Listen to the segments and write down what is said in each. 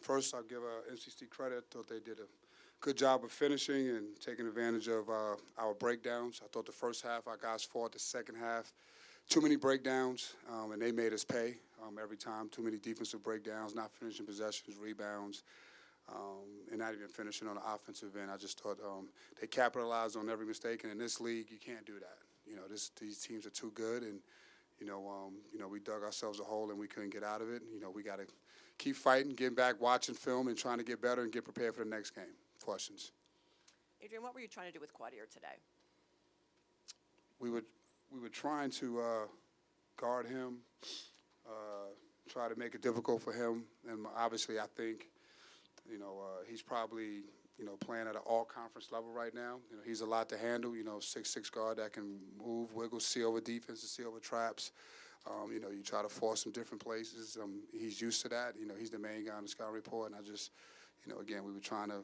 First, I'll give NC State credit. I thought they did a good job of finishing and taking advantage of our breakdowns. I thought the first half our guys fought. The second half, too many breakdowns, and they made us pay every time. Too many defensive breakdowns, not finishing possessions, rebounds, and not even finishing on the offensive end. I just thought they capitalized on every mistake, and in this league, you can't do that. These teams are too good, and we dug ourselves a hole and we couldn't get out of it. We got to keep fighting, getting back, watching film, and trying to get better and get prepared for the next game. Questions? Adrian, what were you trying to do with Quadir today? We were trying to guard him, try to make it difficult for him, and obviously I think he's probably playing at an all-conference level right now. He's a lot to handle. 6'6" guard that can move, wiggle, see over defense, and see over traps. You try to force him different places. He's used to that. He's the main guy on the scouting report, and I just, again, we were trying to,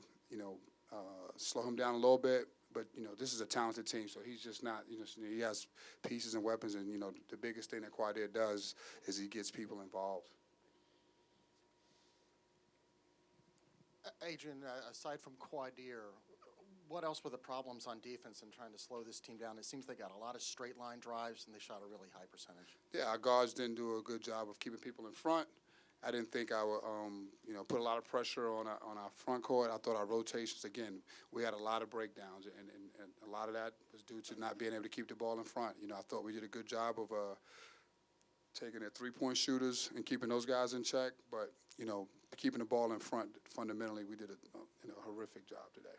slow him down a little bit. But, this is a talented team, so he's just not, he has pieces and weapons, and, the biggest thing that Quadir does is he gets people involved. Adrian, aside from Quadir, what else were the problems on defense in trying to slow this team down? It seems they got a lot of straight line drives and they shot a really high percentage. Yeah, our guards didn't do a good job of keeping people in front. I didn't think I would, put a lot of pressure on our front court. I thought our rotations, again, we had a lot of breakdowns, and a lot of that was due to not being able to keep the ball in front. I thought we did a good job of taking their three-point shooters and keeping those guys in check. But, keeping the ball in front, fundamentally, we did a horrific job today.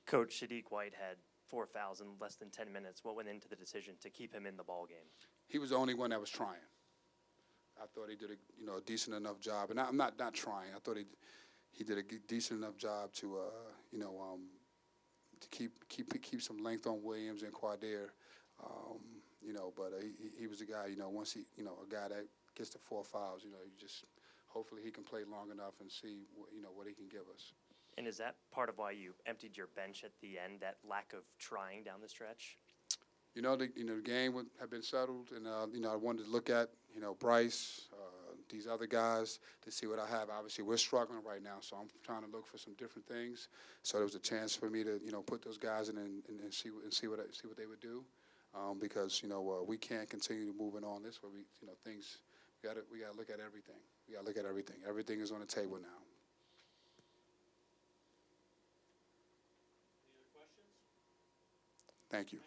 Coach, Sadiq White had 4 fouls in less than 10 minutes. What went into the decision to keep him in the ball game? He was the only one that was trying. I thought he did a decent enough job, and I'm not trying. I thought he did a decent enough job to to keep some length on Williams and Quadir. But he was a guy. Once he a guy that gets to 4 fouls. You just hopefully he can play long enough and see what he can give us. And is that part of why you emptied your bench at the end? That lack of trying down the stretch. The game had been settled, and I wanted to look at Bryce, these other guys to see what I have. Obviously, we're struggling right now, so I'm trying to look for some different things. So there was a chance for me to put those guys in and see what they would do, because we can't continue moving on this way. Things we got to look at everything. We got to look at everything. Everything is on the table now. Any other questions? Thank you.